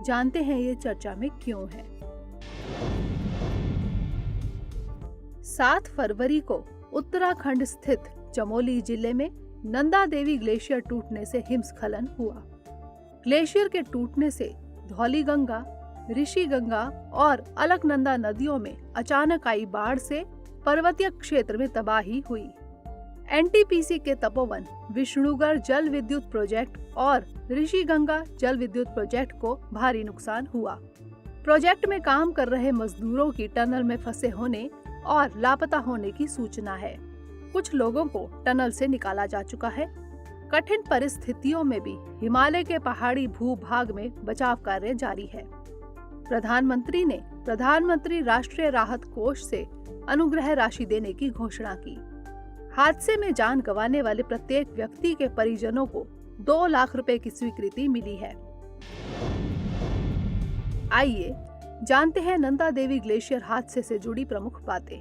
जानते हैं ये चर्चा में क्यों है। 7 फरवरी को उत्तराखंड स्थित चमोली जिले में नंदा देवी ग्लेशियर टूटने से हिमस्खलन हुआ। ग्लेशियर के टूटने से धौलीगंगा, ऋषिगंगा और अलकनंदा नदियों में अचानक आई बाढ़ से पर्वतीय क्षेत्र में तबाही हुई। एनटीपीसी के तपोवन, विष्णुगढ़ जल विद्युत प्रोजेक्ट और ऋषिगंगा जल विद्युत प्रोजेक्ट को भारी नुकसान हुआ। प्रोजेक्ट में काम कर रहे मजदूरों की टनल में फंसे होने और लापता होने की सूचना है। कुछ लोगों को टनल से निकाला जा चुका है। कठिन परिस्थितियों में भी हिमालय के पहाड़ी भूभाग में बचाव कार्य जारी है। प्रधानमंत्री ने प्रधानमंत्री राष्ट्रीय राहत कोष से अनुग्रह राशि देने की घोषणा की। हादसे में जान गंवाने वाले प्रत्येक व्यक्ति के परिजनों को 2 लाख रुपए की स्वीकृति मिली है। आइए जानते हैं नंदा देवी ग्लेशियर हादसे से जुड़ी प्रमुख बातें।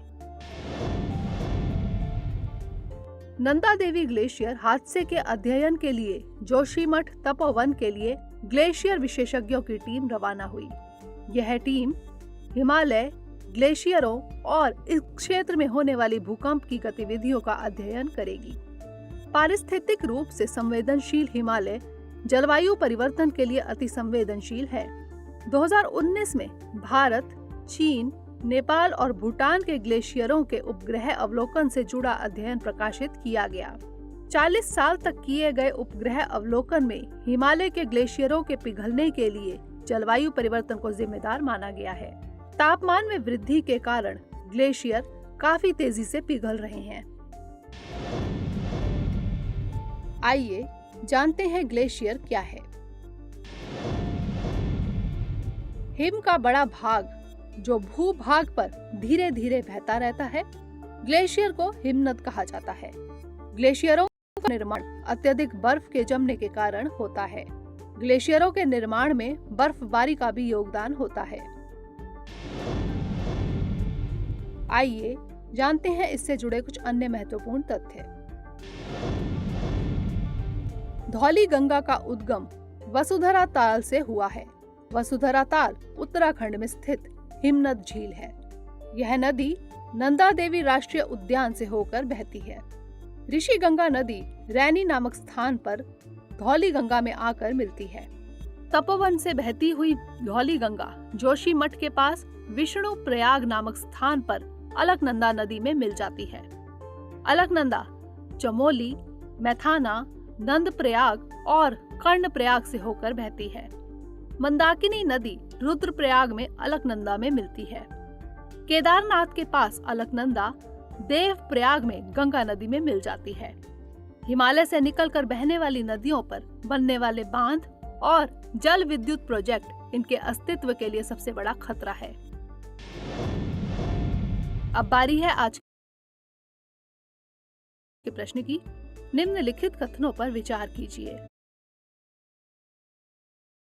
नंदा देवी ग्लेशियर हादसे के अध्ययन के लिए जोशीमठ तपोवन के लिए ग्लेशियर विशेषज्ञों की टीम रवाना हुई। यह टीम हिमालय, ग्लेशियरों और इस क्षेत्र में होने वाली भूकंप की गतिविधियों का अध्ययन करेगी। पारिस्थितिक रूप से संवेदनशील हिमालय जलवायु परिवर्तन के लिए अति संवेदनशील है। 2019 में भारत, चीन, नेपाल और भूटान के ग्लेशियरों के उपग्रह अवलोकन से जुड़ा अध्ययन प्रकाशित किया गया। 40 साल तक किए गए उपग्रह अवलोकन में हिमालय के ग्लेशियरों के पिघलने के लिए जलवायु परिवर्तन को जिम्मेदार माना गया है। तापमान में वृद्धि के कारण ग्लेशियर काफी तेजी से पिघल रहे हैं। आइए जानते हैं ग्लेशियर क्या है। हिम का बड़ा भाग जो भूभाग पर धीरे धीरे बहता रहता है, ग्लेशियर को हिमनद कहा जाता है। ग्लेशियरों का निर्माण अत्यधिक बर्फ के जमने के कारण होता है। ग्लेशियरों के निर्माण में बर्फबारी का भी योगदान होता है। आइए जानते हैं इससे जुड़े कुछ अन्य महत्वपूर्ण तथ्य। धौलीगंगा का उद्गम वसुधरा ताल से हुआ है। वसुधरा ताल उत्तराखंड में स्थित हिमनद झील है। यह नदी नंदा देवी राष्ट्रीय उद्यान से होकर बहती है। ऋषिगंगा नदी रैनी नामक स्थान पर धौलीगंगा में आकर मिलती है। तपोवन से बहती हुई धौलीगंगा जोशीमठ के पास विष्णु प्रयाग नामक स्थान पर अलकनंदा नदी में मिल जाती है। अलकनंदा चमोली, मैथाना, नंद प्रयाग और कर्ण प्रयाग से होकर बहती है। मंदाकिनी नदी रुद्रप्रयाग में अलकनंदा में मिलती है। केदारनाथ के पास अलकनंदा देव प्रयाग में गंगा नदी में मिल जाती है। हिमालय से निकलकर बहने वाली नदियों पर बनने वाले बांध और जल विद्युत प्रोजेक्ट इनके अस्तित्व के लिए सबसे बड़ा खतरा है। अब बारी है आज के प्रश्न की। निम्नलिखित कथनों पर विचार कीजिए।